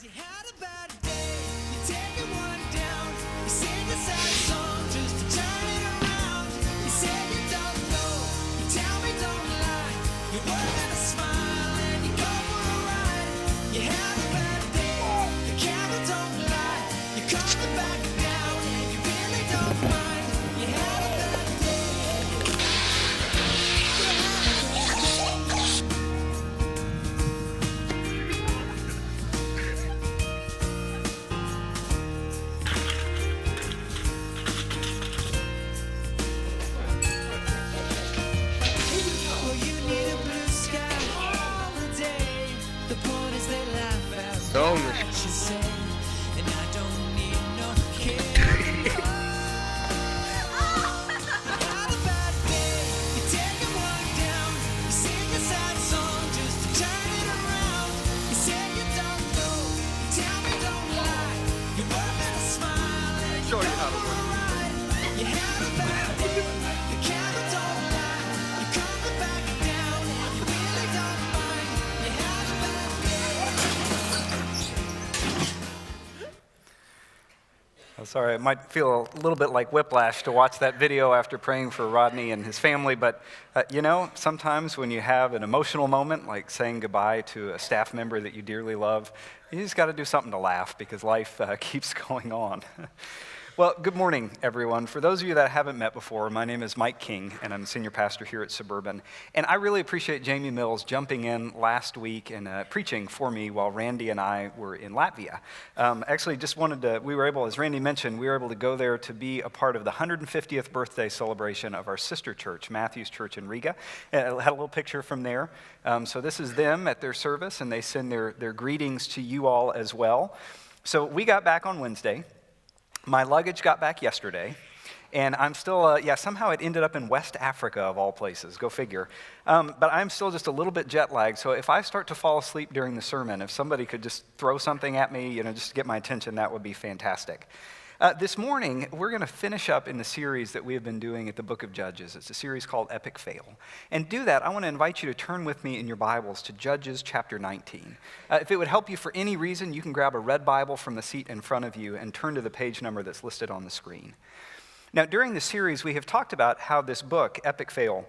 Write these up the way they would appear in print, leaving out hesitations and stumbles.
You had a bad day, you're taking one down. You sing a sad song just to turn it around. You say you don't know, you tell me don't lie. You're working a smile and you go for a ride. You had a bad day, the camera don't lie. You're coming back down and you really don't mind. You had a bad day. You had a bad day. Well, you need a blue sky all the day. The point is they laugh at what you say, and I don't need no care. Had a bad day, you're taking one down. You sing a sad song just to turn it around. You say you don't know, you tell me don't lie. You're working a smile and you Show go you how to for work. a ride. You had a bad day, the camera don't lie. You're coming back down and you really don't mind. You had a bad day. I'm sorry, it might feel a little bit like whiplash to watch that video after praying for Rodney and his family, but sometimes when you have an emotional moment, like saying goodbye to a staff member that you dearly love, you just got to do something to laugh because life keeps going on. Well, good morning, everyone. For those of you that I haven't met before, my name is Mike King, and I'm the senior pastor here at Suburban. And I really appreciate Jamie Mills jumping in last week and preaching for me while Randy and I were in Latvia. Actually, as Randy mentioned, we were able to go there to be a part of the 150th birthday celebration of our sister church, Matthew's Church in Riga. I had a little picture from there. So this is them at their service, and they send their greetings to you all as well. So we got back on Wednesday. My luggage got back yesterday, and I'm still, somehow it ended up in West Africa of all places, go figure. But I'm still just a little bit jet lagged, so if I start to fall asleep during the sermon, if somebody could just throw something at me, just to get my attention, that would be fantastic. This morning, we're going to finish up in the series that we have been doing at the book of Judges. It's a series called Epic Fail. And to do that, I want to invite you to turn with me in your Bibles to Judges chapter 19. If it would help you for any reason, you can grab a red Bible from the seat in front of you and turn to the page number that's listed on the screen. Now, during the series, we have talked about how this book, Epic Fail,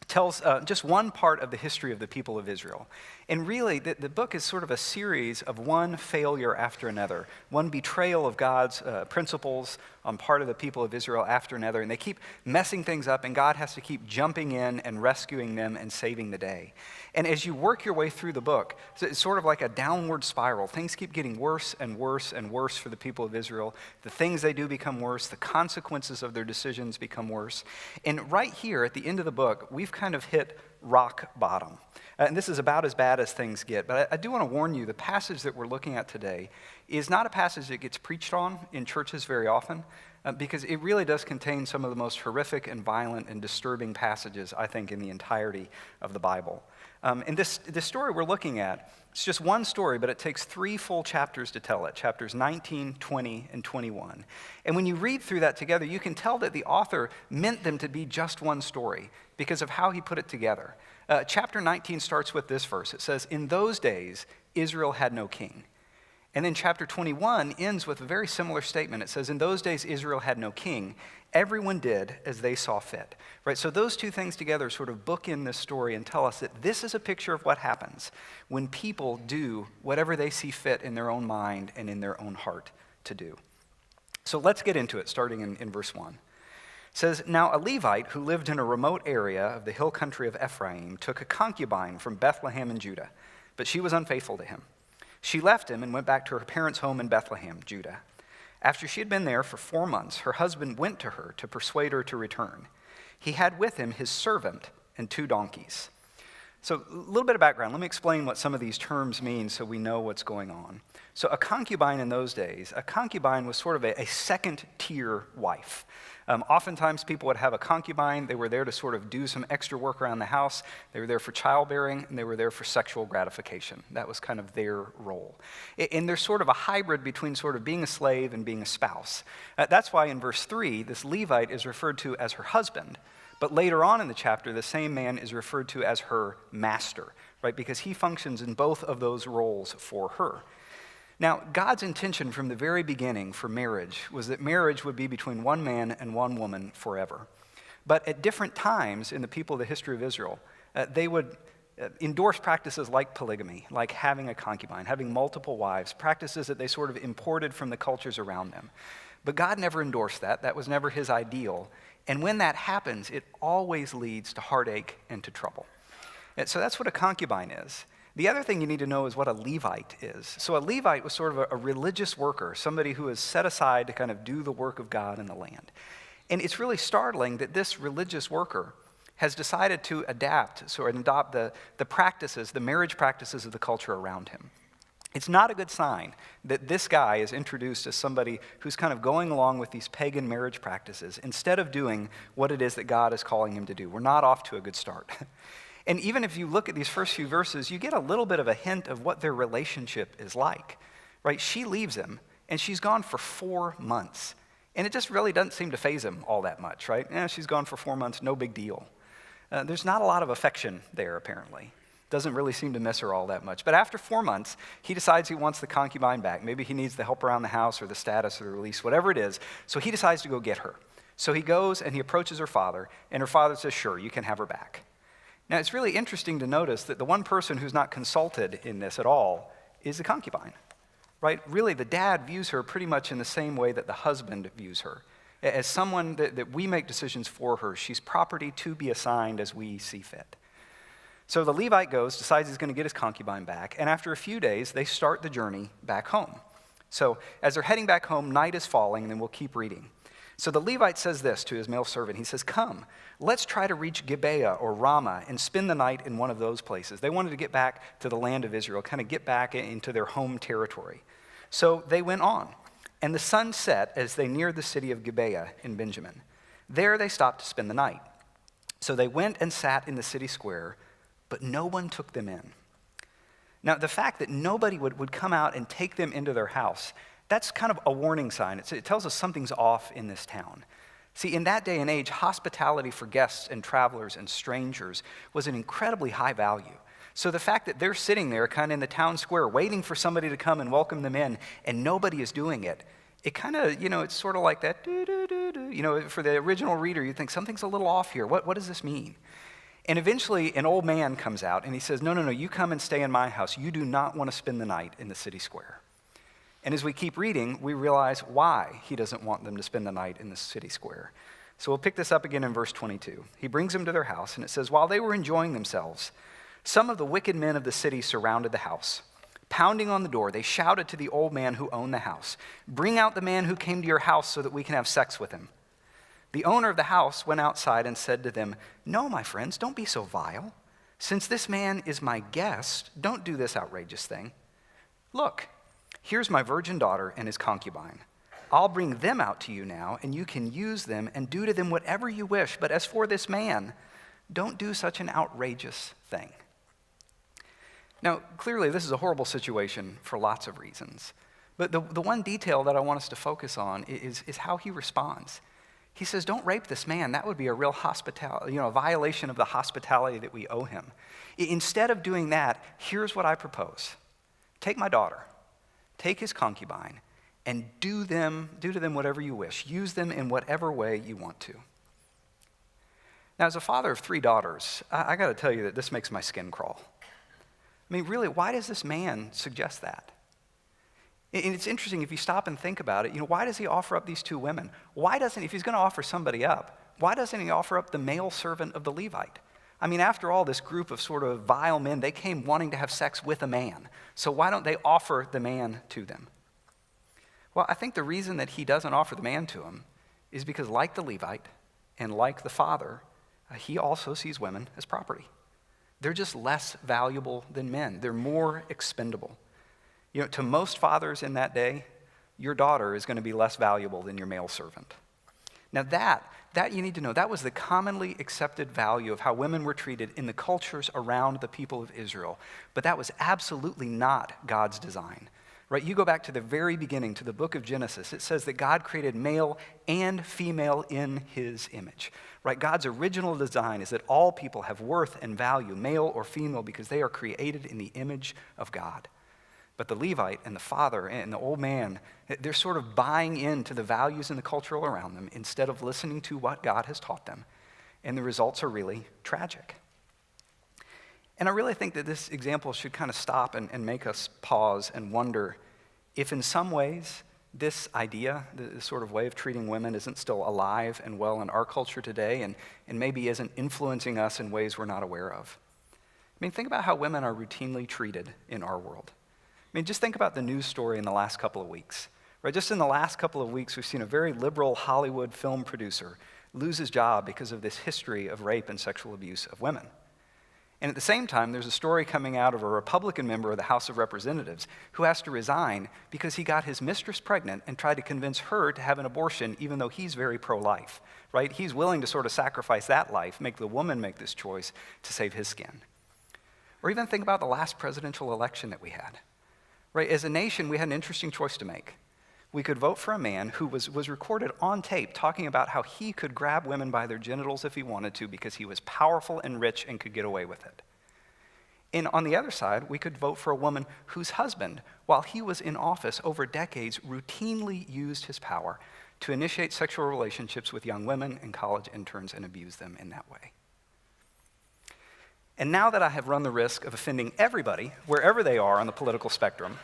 tells just one part of the history of the people of Israel. And really, the book is sort of a series of one failure after another, one betrayal of God's principles on part of the people of Israel after another. And they keep messing things up, and God has to keep jumping in and rescuing them and saving the day. And as you work your way through the book, it's sort of like a downward spiral. Things keep getting worse and worse and worse for the people of Israel. The things they do become worse. The consequences of their decisions become worse. And right here at the end of the book, we've kind of hit rock bottom. And this is about as bad as things get. But I do want to warn you, the passage that we're looking at today is not a passage that gets preached on in churches very often, because it really does contain some of the most horrific and violent and disturbing passages, I think, in the entirety of the Bible. And this story we're looking at, it's just one story, but it takes 3 full chapters to tell it, chapters 19, 20, and 21. And when you read through that together, you can tell that the author meant them to be just one story because of how he put it together. Chapter 19 starts with this verse. It says, "In those days, Israel had no king." And then chapter 21 ends with a very similar statement. It says, "In those days, Israel had no king. Everyone did as they saw fit." Right? So those two things together sort of bookend this story and tell us that this is a picture of what happens when people do whatever they see fit in their own mind and in their own heart to do. So let's get into it, starting in verse 1. It says, "Now a Levite who lived in a remote area of the hill country of Ephraim took a concubine from Bethlehem in Judah, but she was unfaithful to him. She left him and went back to her parents' home in Bethlehem, Judah. After she had been there for 4 months, her husband went to her to persuade her to return. He had with him his servant and 2 donkeys." So a little bit of background. Let me explain what some of these terms mean so we know what's going on. So a concubine in those days, a concubine was sort of a second-tier wife. Oftentimes people would have a concubine. They were there to sort of do some extra work around the house. They were there for childbearing, and they were there for sexual gratification. That was kind of their role. And there's sort of a hybrid between sort of being a slave and being a spouse. That's why in verse 3, this Levite is referred to as her husband. But later on in the chapter, the same man is referred to as her master, right? Because he functions in both of those roles for her. Now, God's intention from the very beginning for marriage was that marriage would be between one man and one woman forever. But at different times in the people of the history of Israel, they would endorse practices like polygamy, like having a concubine, having multiple wives, practices that they sort of imported from the cultures around them. But God never endorsed that. That was never his ideal. And when that happens, it always leads to heartache and to trouble. And so that's what a concubine is. The other thing you need to know is what a Levite is. So a Levite was sort of a religious worker, somebody who is set aside to kind of do the work of God in the land. And it's really startling that this religious worker has decided to adopt the practices, the marriage practices of the culture around him. It's not a good sign that this guy is introduced as somebody who's kind of going along with these pagan marriage practices instead of doing what it is that God is calling him to do. We're not off to a good start. And even if you look at these first few verses, you get a little bit of a hint of what their relationship is like, right? She leaves him, and she's gone for 4 months. And it just really doesn't seem to faze him all that much, right? She's gone for 4 months, no big deal. There's not a lot of affection there, apparently. Doesn't really seem to miss her all that much. But after 4 months, he decides he wants the concubine back. Maybe he needs the help around the house or the status or the release, whatever it is. So he decides to go get her. So he goes and he approaches her father, and her father says, sure, you can have her back. Now, it's really interesting to notice that the one person who's not consulted in this at all is the concubine, right? Really, the dad views her pretty much in the same way that the husband views her. As someone that we make decisions for her, she's property to be assigned as we see fit. So the Levite goes, decides he's going to get his concubine back, and after a few days, they start the journey back home. So as they're heading back home, night is falling, and then we'll keep reading. So the Levite says this to his male servant. He says, come, let's try to reach Gibeah or Ramah and spend the night in one of those places. They wanted to get back to the land of Israel, kind of get back into their home territory. So they went on, and the sun set as they neared the city of Gibeah in Benjamin. There they stopped to spend the night. So they went and sat in the city square, but no one took them in. Now, the fact that nobody would come out and take them into their house, that's kind of a warning sign. It tells us something's off in this town. See, in that day and age, hospitality for guests and travelers and strangers was an incredibly high value. So the fact that they're sitting there kind of in the town square waiting for somebody to come and welcome them in and nobody is doing it, it kind of, it's sort of like that, for the original reader, you think something's a little off here. What does this mean? And eventually an old man comes out and he says, no, you come and stay in my house. You do not want to spend the night in the city square. And as we keep reading, we realize why he doesn't want them to spend the night in the city square. So we'll pick this up again in verse 22. He brings them to their house, and it says, while they were enjoying themselves, some of the wicked men of the city surrounded the house. Pounding on the door, they shouted to the old man who owned the house, bring out the man who came to your house so that we can have sex with him. The owner of the house went outside and said to them, no, my friends, don't be so vile. Since this man is my guest, don't do this outrageous thing. Look, here's my virgin daughter and his concubine. I'll bring them out to you now, and you can use them and do to them whatever you wish. But as for this man, don't do such an outrageous thing. Now, clearly, this is a horrible situation for lots of reasons. But the one detail that I want us to focus on is how he responds. He says, don't rape this man. That would be a real a violation of the hospitality that we owe him. Instead of doing that, here's what I propose. Take my daughter. Take his concubine and do to them whatever you wish. Use them in whatever way you want to. Now, as a father of 3 daughters, I got to tell you that this makes my skin crawl. I mean, really, why does this man suggest that? And it's interesting if you stop and think about it. Why does he offer up these 2 women? Why doesn't, if he's going to offer somebody up, why doesn't he offer up the male servant of the Levite? I mean, after all, this group of sort of vile men, they came wanting to have sex with a man. So why don't they offer the man to them? Well, I think the reason that he doesn't offer the man to him is because, like the Levite and like the father, he also sees women as property. They're just less valuable than men. They're more expendable. To most fathers in that day, your daughter is going to be less valuable than your male servant. Now that you need to know, that was the commonly accepted value of how women were treated in the cultures around the people of Israel. But that was absolutely not God's design. Right? You go back to the very beginning, to the book of Genesis. It says that God created male and female in his image. Right? God's original design is that all people have worth and value, male or female, because they are created in the image of God. But the Levite and the father and the old man, they're sort of buying into the values and the culture around them instead of listening to what God has taught them. And the results are really tragic. And I really think that this example should kind of stop and make us pause and wonder if in some ways this idea, this sort of way of treating women isn't still alive and well in our culture today and maybe isn't influencing us in ways we're not aware of. I mean, think about how women are routinely treated in our world. I mean, just think about the news story in the last couple of weeks. Right? Just in the last couple of weeks, we've seen a very liberal Hollywood film producer lose his job because of this history of rape and sexual abuse of women. And at the same time, there's a story coming out of a Republican member of the House of Representatives who has to resign because he got his mistress pregnant and tried to convince her to have an abortion even though he's very pro-life, right? He's willing to sort of sacrifice that life, make the woman make this choice to save his skin. Or even think about the last presidential election that we had, right? As a nation, we had an interesting choice to make. We could vote for a man who was recorded on tape talking about how he could grab women by their genitals if he wanted to because he was powerful and rich and could get away with it. And on the other side, we could vote for a woman whose husband, while he was in office over decades, routinely used his power to initiate sexual relationships with young women and college interns and abuse them in that way. And now that I have run the risk of offending everybody, wherever they are on the political spectrum,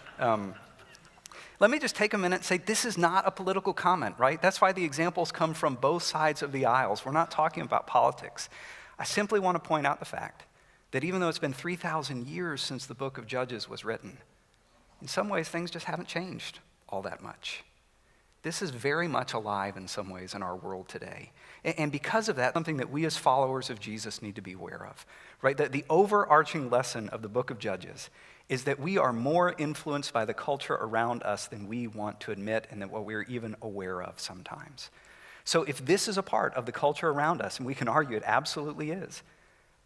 let me just take a minute and say this is not a political comment, right? That's why the examples come from both sides of the aisles. We're not talking about politics. I simply want to point out the fact that even though it's been 3,000 years since the book of Judges was written, in some ways things just haven't changed all that much. This is very much alive in some ways in our world today. And because of that, something that we as followers of Jesus need to be aware of, right? That the overarching lesson of the book of Judges is that we are more influenced by the culture around us than we want to admit and than what we're even aware of sometimes. So if this is a part of the culture around us, and we can argue it absolutely is,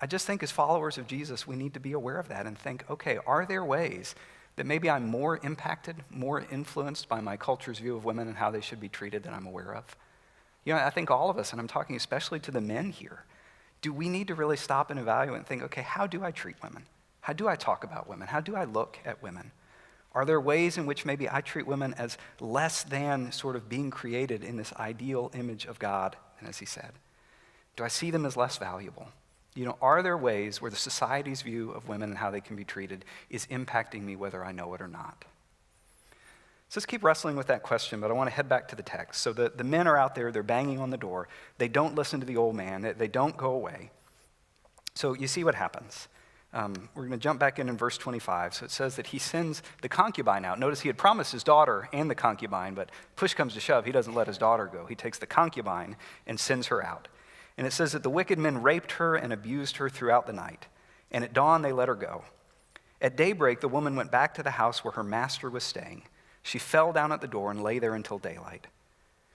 I just think as followers of Jesus, we need to be aware of that and think, okay, are there ways that maybe I'm more impacted, more influenced by my culture's view of women and how they should be treated than I'm aware of? You know, I think all of us, and I'm talking especially to the men here, do we need to really stop and evaluate and think, okay, how do I treat women? How do I talk about women? How do I look at women? Are there ways in which maybe I treat women as less than sort of being created in this ideal image of God, and as he said? Do I see them as less valuable? You know, are there ways where the society's view of women and how they can be treated is impacting me whether I know it or not? So let's keep wrestling with that question, but I want to head back to the text. So the men are out there, they're banging on the door. They don't listen to the old man. They don't go away. So you see what happens. We're going to jump back in verse 25. So it says that he sends the concubine out. Notice he had promised his daughter and the concubine, but push comes to shove, he doesn't let his daughter go. He takes the concubine and sends her out. And it says that the wicked men raped her and abused her throughout the night. And at dawn they let her go. At daybreak the woman went back to the house where her master was staying. She fell down at the door and lay there until daylight.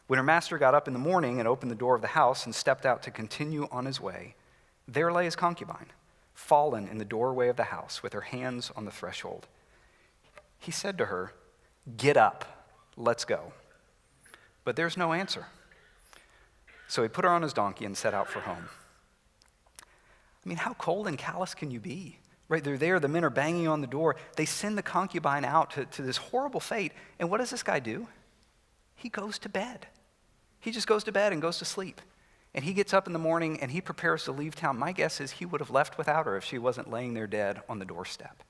When her master got up in the morning and opened the door of the house and stepped out to continue on his way, there lay his concubine, fallen in the doorway of the house with her hands on the threshold. He said to her, "Get up, let's go." But there's no answer. So he put her on his donkey and set out for home. I mean, how cold and callous can you be? Right, they're there, the men are banging on the door. They send the concubine out to this horrible fate. And what does this guy do? He goes to bed. He just goes to bed and goes to sleep. And he gets up in the morning and he prepares to leave town. My guess is he would have left without her if she wasn't laying there dead on the doorstep.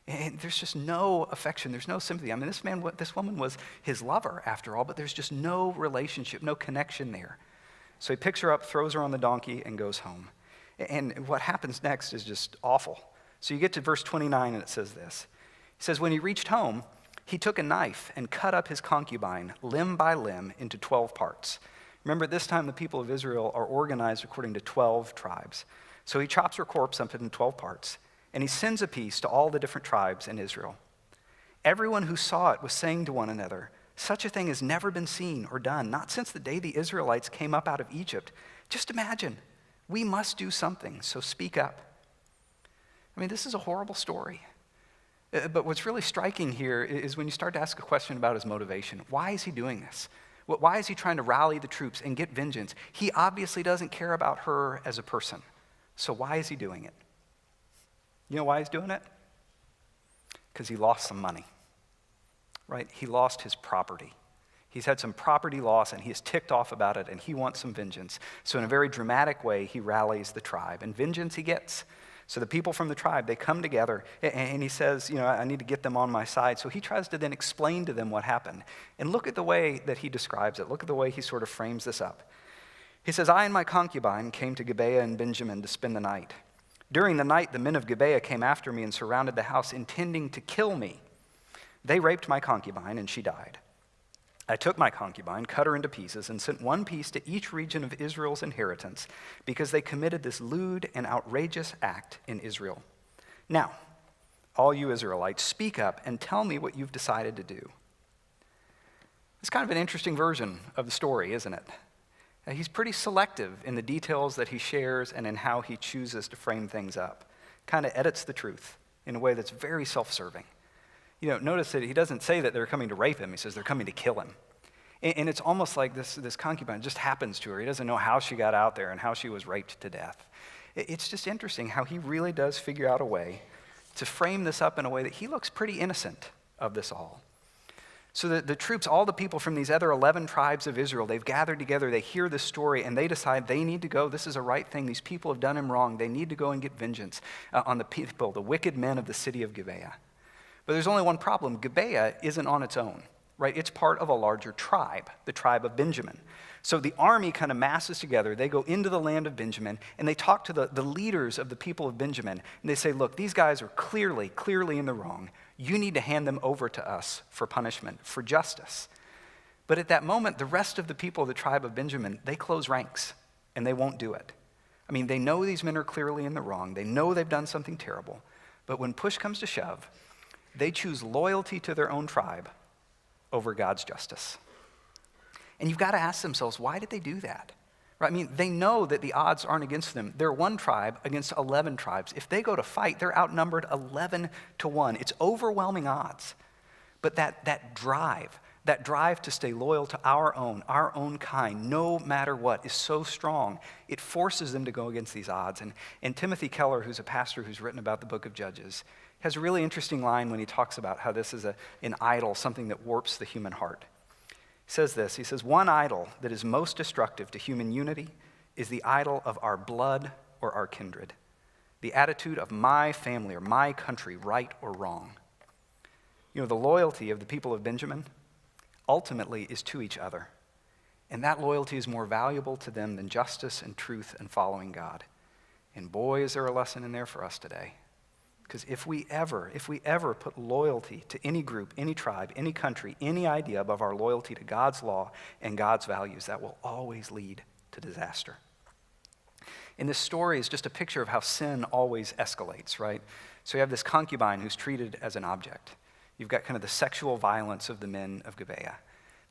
And there's just no affection, there's no sympathy. I mean, this woman was his lover after all, but there's just no relationship, no connection there. So he picks her up, throws her on the donkey, and goes home. And what happens next is just awful. So you get to verse 29 and it says this. It says, when he reached home, he took a knife and cut up his concubine limb by limb into 12 parts. Remember, at this time, the people of Israel are organized according to 12 tribes. So he chops her corpse up into 12 parts, and he sends a piece to all the different tribes in Israel. Everyone who saw it was saying to one another, such a thing has never been seen or done, not since the day the Israelites came up out of Egypt. Just imagine, we must do something, so speak up. I mean, this is a horrible story. But what's really striking here is when you start to ask a question about his motivation. Why is he doing this? Why is he trying to rally the troops and get vengeance? He obviously doesn't care about her as a person. So why is he doing it? You know why he's doing it? Because he lost some money. right? He lost his property. He's had some property loss, and he is ticked off about it, and he wants some vengeance. So in a very dramatic way, he rallies the tribe, and vengeance he gets. So the people from the tribe, they come together, and he says, I need to get them on my side. So he tries to then explain to them what happened. And look at the way that he describes it. Look at the way he sort of frames this up. He says, I and my concubine came to Gibeah and Benjamin to spend the night. During the night, the men of Gibeah came after me and surrounded the house, intending to kill me. They raped my concubine, and she died. I took my concubine, cut her into pieces, and sent one piece to each region of Israel's inheritance because they committed this lewd and outrageous act in Israel. Now, all you Israelites, speak up and tell me what you've decided to do. It's kind of an interesting version of the story, isn't it? He's pretty selective in the details that he shares and in how he chooses to frame things up. Kind of edits the truth in a way that's very self-serving. Notice that he doesn't say that they're coming to rape him. He says they're coming to kill him. And it's almost like this concubine just happens to her. He doesn't know how she got out there and how she was raped to death. It's just interesting how he really does figure out a way to frame this up in a way that he looks pretty innocent of this all. So the troops, all the people from these other 11 tribes of Israel, they've gathered together, they hear this story, and they decide they need to go. This is a right thing. These people have done him wrong. They need to go and get vengeance on the people, the wicked men of the city of Gibeah. But there's only one problem. Gibeah isn't on its own, right? It's part of a larger tribe, the tribe of Benjamin. So the army kind of masses together. They go into the land of Benjamin, and they talk to the leaders of the people of Benjamin. And they say, look, these guys are clearly in the wrong. You need to hand them over to us for punishment, for justice. But at that moment, the rest of the people of the tribe of Benjamin, they close ranks, and they won't do it. I mean, they know these men are clearly in the wrong. They know they've done something terrible. But when push comes to shove, they choose loyalty to their own tribe over God's justice. And you've got to ask themselves, why did they do that? Right? I mean, they know that the odds aren't against them. They're one tribe against 11 tribes. If they go to fight, they're outnumbered 11-1. It's overwhelming odds. But that drive to stay loyal to our own kind, no matter what, is so strong. It forces them to go against these odds. And Timothy Keller, who's a pastor who's written about the book of Judges, has a really interesting line when he talks about how this is an idol, something that warps the human heart. He says this, he says, one idol that is most destructive to human unity is the idol of our blood or our kindred, the attitude of my family or my country, right or wrong. The loyalty of the people of Benjamin ultimately is to each other, and that loyalty is more valuable to them than justice and truth and following God. And boy, is there a lesson in there for us today. Because if we ever put loyalty to any group, any tribe, any country, any idea above our loyalty to God's law and God's values, that will always lead to disaster. And this story is just a picture of how sin always escalates, right? So you have this concubine who's treated as an object. You've got kind of the sexual violence of the men of Gibeah.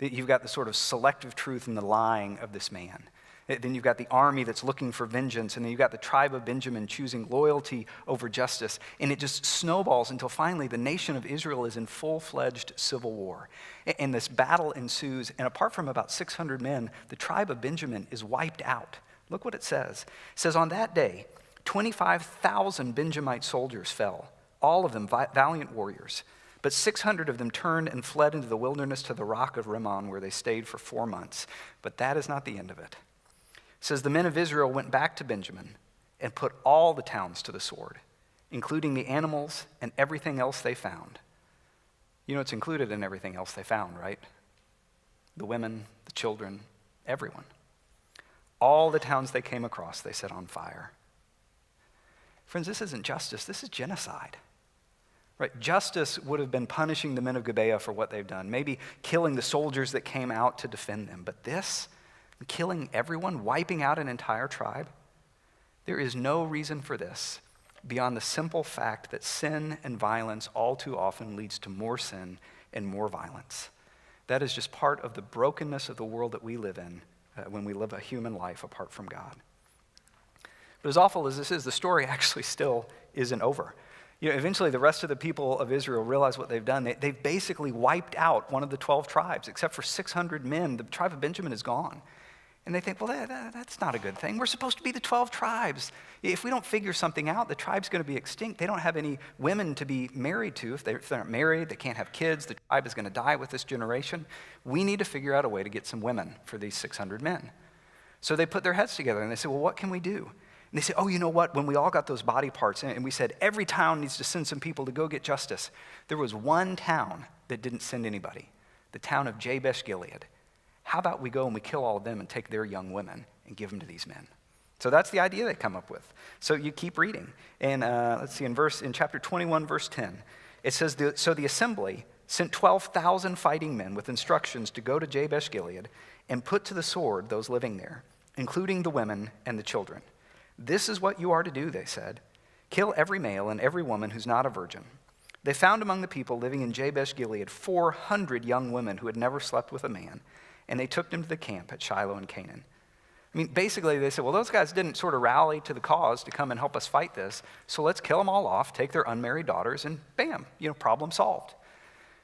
You've got the sort of selective truth and the lying of this man. Then you've got the army that's looking for vengeance, and then you've got the tribe of Benjamin choosing loyalty over justice, and it just snowballs until finally the nation of Israel is in full-fledged civil war. And this battle ensues, and apart from about 600 men, the tribe of Benjamin is wiped out. Look what it says. It says, on that day, 25,000 Benjamite soldiers fell, all of them valiant warriors. But 600 of them turned and fled into the wilderness to the rock of Rimmon, where they stayed for 4 months. But that is not the end of it. It says the men of Israel went back to Benjamin and put all the towns to the sword, including the animals and everything else they found. It's included in everything else they found, right? The women, the children, everyone. All the towns they came across, they set on fire. Friends, this isn't justice, this is genocide. Right? Justice would have been punishing the men of Gibeah for what they've done, maybe killing the soldiers that came out to defend them. But this, killing everyone, wiping out an entire tribe, there is no reason for this beyond the simple fact that sin and violence all too often leads to more sin and more violence. That is just part of the brokenness of the world that we live in when we live a human life apart from God. But as awful as this is, the story actually still isn't over. Eventually the rest of the people of Israel realize what they've done. They've basically wiped out one of the 12 tribes. Except for 600 men, the tribe of Benjamin is gone. And they think, well, that's not a good thing. We're supposed to be the 12 tribes. If we don't figure something out, the tribe's going to be extinct. They don't have any women to be married to. If they're not married, they can't have kids. The tribe is going to die with this generation. We need to figure out a way to get some women for these 600 men. So they put their heads together and they say, well, what can we do? And they say, oh, you know what? When we all got those body parts and we said every town needs to send some people to go get justice, there was one town that didn't send anybody, the town of Jabesh Gilead. How about we go and we kill all of them and take their young women and give them to these men? So that's the idea they come up with. So you keep reading. And let's see, in chapter 21, verse 10, it says, so the assembly sent 12,000 fighting men with instructions to go to Jabesh Gilead and put to the sword those living there, including the women and the children. This is what you are to do, they said. Kill every male and every woman who's not a virgin. They found among the people living in Jabesh Gilead 400 young women who had never slept with a man, and they took them to the camp at Shiloh in Canaan. I mean, basically they said, well, those guys didn't sort of rally to the cause to come and help us fight this, so let's kill them all off, take their unmarried daughters, and bam, problem solved.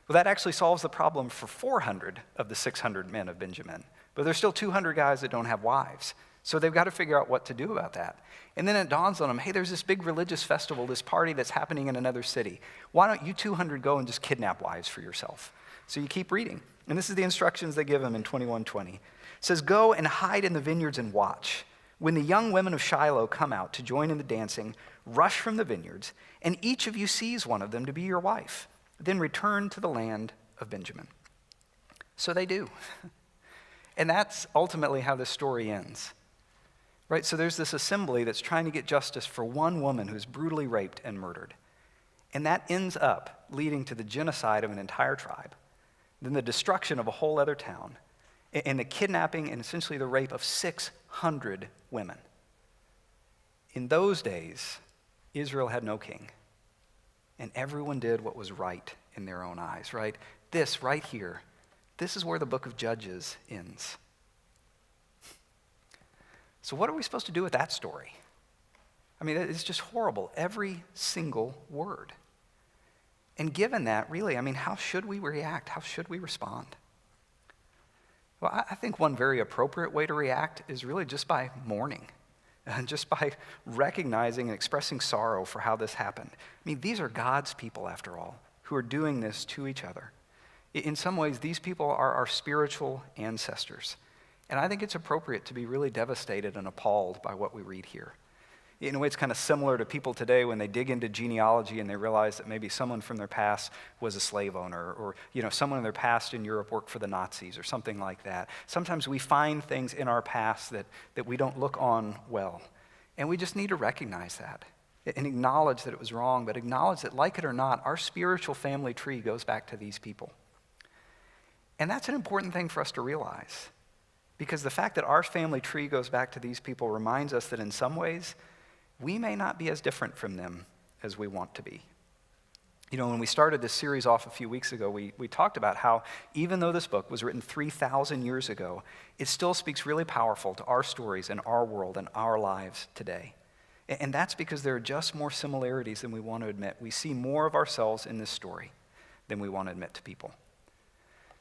Well, that actually solves the problem for 400 of the 600 men of Benjamin, but there's still 200 guys that don't have wives. So they've got to figure out what to do about that. And then it dawns on them, hey, there's this big religious festival, this party that's happening in another city. Why don't you 200 go and just kidnap wives for yourself? So you keep reading. And this is the instructions they give him in 21:20. It says, go and hide in the vineyards and watch. When the young women of Shiloh come out to join in the dancing, rush from the vineyards, and each of you seize one of them to be your wife. Then return to the land of Benjamin. So they do. And that's ultimately how this story ends. Right, so there's this assembly that's trying to get justice for one woman who's brutally raped and murdered. And that ends up leading to the genocide of an entire tribe, then the destruction of a whole other town, and the kidnapping and essentially the rape of 600 women. In those days, Israel had no king, and everyone did what was right in their own eyes, right? This right here, this is where the book of Judges ends. So what are we supposed to do with that story? I mean, it's just horrible, every single word. And given that, really, I mean, how should we react? How should we respond? Well, I think one very appropriate way to react is really just by mourning, and just by recognizing and expressing sorrow for how this happened. I mean, these are God's people, after all, who are doing this to each other. In some ways, these people are our spiritual ancestors. And I think it's appropriate to be really devastated and appalled by what we read here. In a way, it's kind of similar to people today when they dig into genealogy and they realize that maybe someone from their past was a slave owner, or someone in their past in Europe worked for the Nazis or something like that. Sometimes we find things in our past that we don't look on well. And we just need to recognize that and acknowledge that it was wrong, but acknowledge that, like it or not, our spiritual family tree goes back to these people. And that's an important thing for us to realize. Because the fact that our family tree goes back to these people reminds us that in some ways, we may not be as different from them as we want to be. When we started this series off a few weeks ago, we talked about how even though this book was written 3,000 years ago, it still speaks really powerful to our stories and our world and our lives today. And that's because there are just more similarities than we want to admit. We see more of ourselves in this story than we want to admit to people.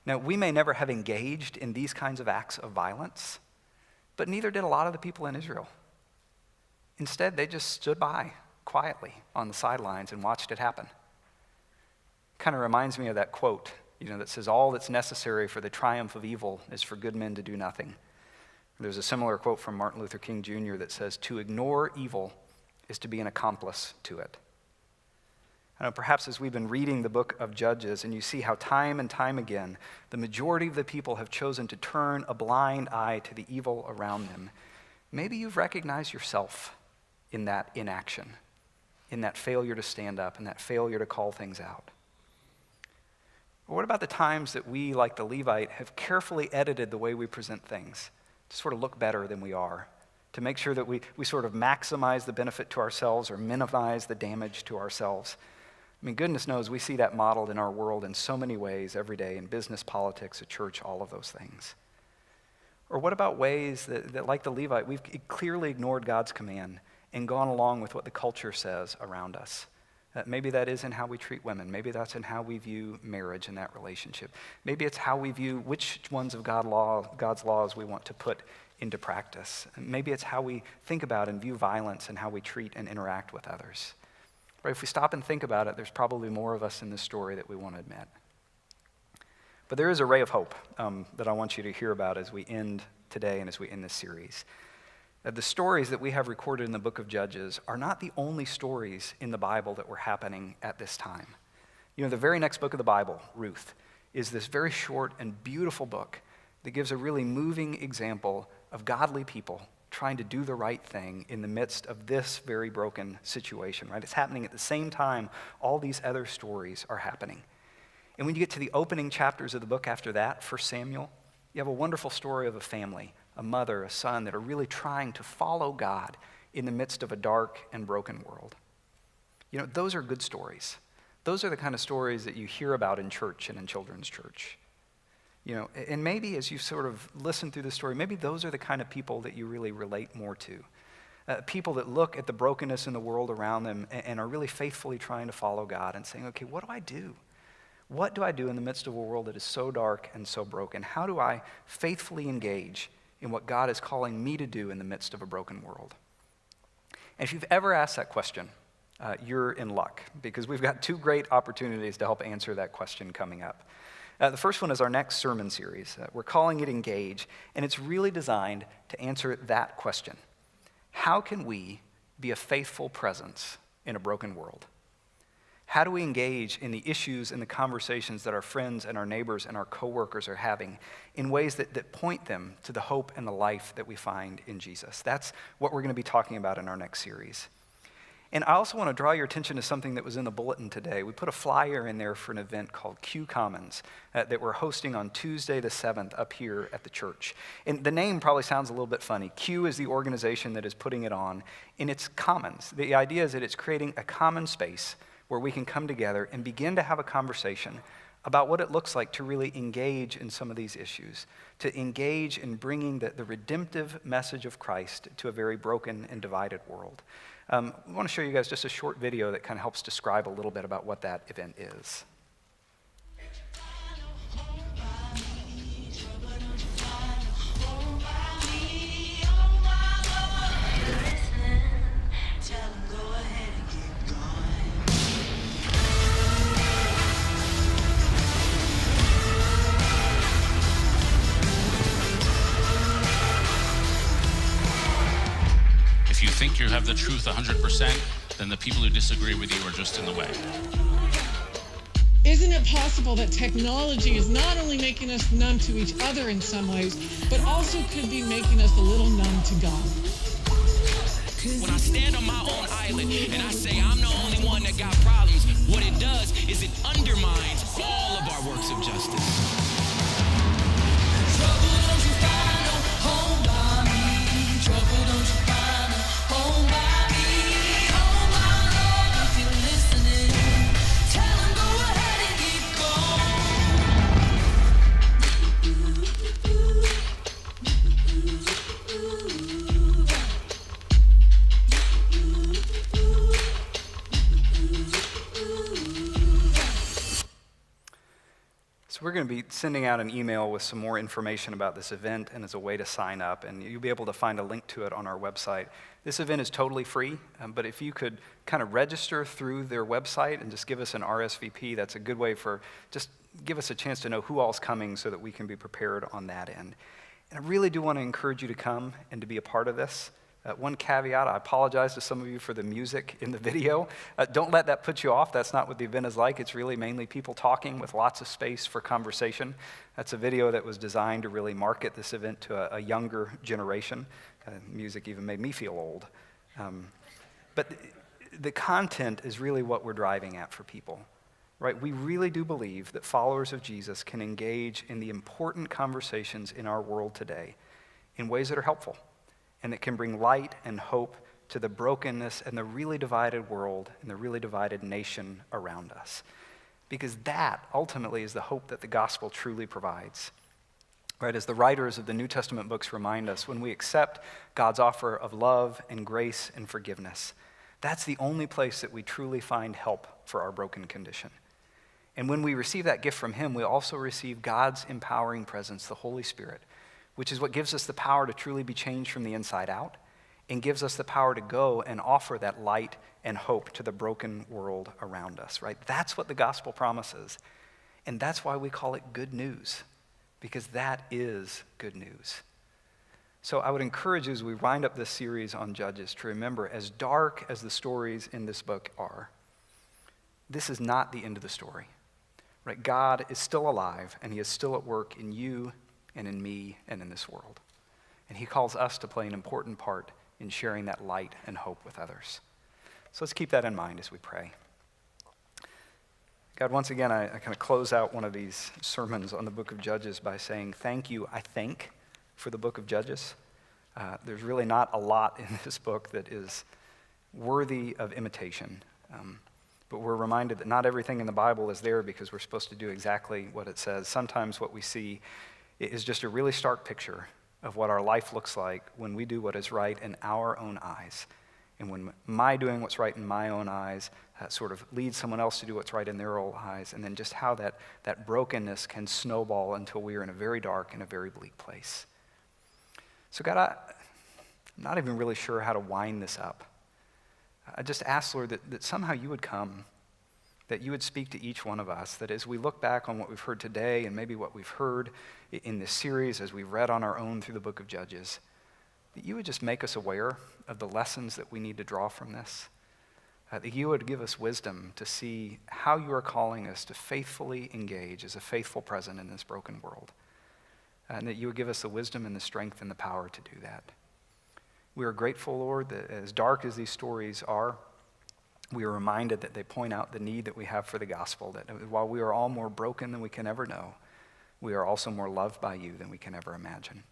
Now, we may never have engaged in these kinds of acts of violence, but neither did a lot of the people in Israel. Instead, they just stood by quietly on the sidelines and watched it happen. Kind of reminds me of that quote, that says, all that's necessary for the triumph of evil is for good men to do nothing. There's a similar quote from Martin Luther King Jr. that says, to ignore evil is to be an accomplice to it. I know perhaps as we've been reading the book of Judges and you see how time and time again the majority of the people have chosen to turn a blind eye to the evil around them, maybe you've recognized yourself in that inaction, in that failure to stand up, in that failure to call things out. Or what about the times that we, like the Levite, have carefully edited the way we present things to sort of look better than we are, to make sure that we sort of maximize the benefit to ourselves or minimize the damage to ourselves? I mean, goodness knows we see that modeled in our world in so many ways every day, in business, politics, at church, all of those things. Or what about ways that like the Levite, we've clearly ignored God's command and gone along with what the culture says around us? Maybe that is in how we treat women. Maybe that's in how we view marriage and that relationship. Maybe it's how we view which ones of God's laws we want to put into practice. Maybe it's how we think about and view violence and how we treat and interact with others. Right? If we stop and think about it, there's probably more of us in this story that we won't admit. But there is a ray of hope that I want you to hear about as we end today and as we end this series. The stories that we have recorded in the book of Judges are not the only stories in the Bible that were happening at this time. You know, the very next book of the Bible, Ruth, is this very short and beautiful book that gives a really moving example of godly people trying to do the right thing in the midst of this very broken situation, right? It's happening at the same time all these other stories are happening. And when you get to the opening chapters of the book after that, 1 Samuel, you have a wonderful story of a family, a mother, a son that are really trying to follow God in the midst of a dark and broken world. You know, those are good stories. Those are the kind of stories that you hear about in church and in children's church. You know, and maybe as you sort of listen through the story, maybe those are the kind of people that you really relate more to. People that look at the brokenness in the world around them and are really faithfully trying to follow God and saying, okay, what do I do? What do I do in the midst of a world that is so dark and so broken? How do I faithfully engage in what God is calling me to do in the midst of a broken world? And if you've ever asked that question, you're in luck, because we've got two great opportunities to help answer that question coming up. The first one is our next sermon series. We're calling it Engage, and it's really designed to answer that question. How can we be a faithful presence in a broken world? How do we engage in the issues and the conversations that our friends and our neighbors and our coworkers are having in ways that point them to the hope and the life that we find in Jesus? That's what we're going to be talking about in our next series. And I also want to draw your attention to something that was in the bulletin today. We put a flyer in there for an event called Q Commons that we're hosting on Tuesday the 7th up here at the church. And the name probably sounds a little bit funny. Q is the organization that is putting it on, and it's commons. The idea is that it's creating a common space where we can come together and begin to have a conversation about what it looks like to really engage in some of these issues, to engage in bringing the redemptive message of Christ to a very broken and divided world. I want to show you guys just a short video that kind of helps describe a little bit about what that event is. If you think you have the truth 100%, then the people who disagree with you are just in the way. Isn't it possible that technology is not only making us numb to each other in some ways, but also could be making us a little numb to God? When I stand on my own island and I say I'm the only one that got problems, what it does is it undermines all of our works of justice. Trouble don't you find no home by me. Trouble don't you find no home by me. Oh my Lord, if you're listening, tell him go ahead and keep So we're going to be sending out an email with some more information about this event and as a way to sign up, and you'll be able to find a link to it on our website. This event is totally free, but if you could kind of register through their website and just give us an RSVP, that's a good way for just give us a chance to know who all's coming so that we can be prepared on that end. And I really do want to encourage you to come and to be a part of this. One caveat, I apologize to some of you for the music in the video. Don't let that put you off. That's not what the event is like. It's really mainly people talking with lots of space for conversation. That's a video that was designed to really market this event to a younger generation. Music even made me feel old. But the content is really what we're driving at for people, right? We really do believe that followers of Jesus can engage in the important conversations in our world today in ways that are helpful and that can bring light and hope to the brokenness and the really divided world and the really divided nation around us. Because that ultimately is the hope that the gospel truly provides. Right, as the writers of the New Testament books remind us, when we accept God's offer of love and grace and forgiveness, that's the only place that we truly find help for our broken condition. And when we receive that gift from Him, we also receive God's empowering presence, the Holy Spirit, which is what gives us the power to truly be changed from the inside out and gives us the power to go and offer that light and hope to the broken world around us, right? That's what the gospel promises. And that's why we call it good news, because that is good news. So I would encourage you as we wind up this series on Judges to remember, as dark as the stories in this book are, this is not the end of the story, right? God is still alive, and he is still at work in you and in me and in this world. And he calls us to play an important part in sharing that light and hope with others. So let's keep that in mind as we pray. God, once again, I kind of close out one of these sermons on the book of Judges by saying thank you, I think, for the book of Judges. There's really not a lot in this book that is worthy of imitation. But we're reminded that not everything in the Bible is there because we're supposed to do exactly what it says. Sometimes what we see is just a really stark picture of what our life looks like when we do what is right in our own eyes. And when my doing what's right in my own eyes sort of leads someone else to do what's right in their own eyes, and then just how that brokenness can snowball until we are in a very dark and a very bleak place. So God, I'm not even really sure how to wind this up. I just ask, Lord, that somehow you would come, that you would speak to each one of us, that as we look back on what we've heard today and maybe what we've heard in this series as we've read on our own through the book of Judges, that you would just make us aware of the lessons that we need to draw from this, that you would give us wisdom to see how you are calling us to faithfully engage as a faithful present in this broken world, and that you would give us the wisdom and the strength and the power to do that. We are grateful, Lord, that as dark as these stories are, we are reminded that they point out the need that we have for the gospel, that while we are all more broken than we can ever know, we are also more loved by you than we can ever imagine.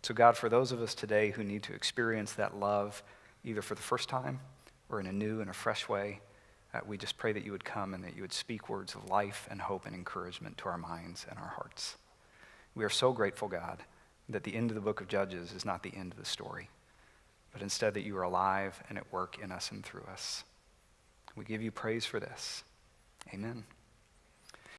So God, for those of us today who need to experience that love, either for the first time or in a new and a fresh way, we just pray that you would come and that you would speak words of life and hope and encouragement to our minds and our hearts. We are so grateful, God, that the end of the book of Judges is not the end of the story, but instead that you are alive and at work in us and through us. We give you praise for this. Amen.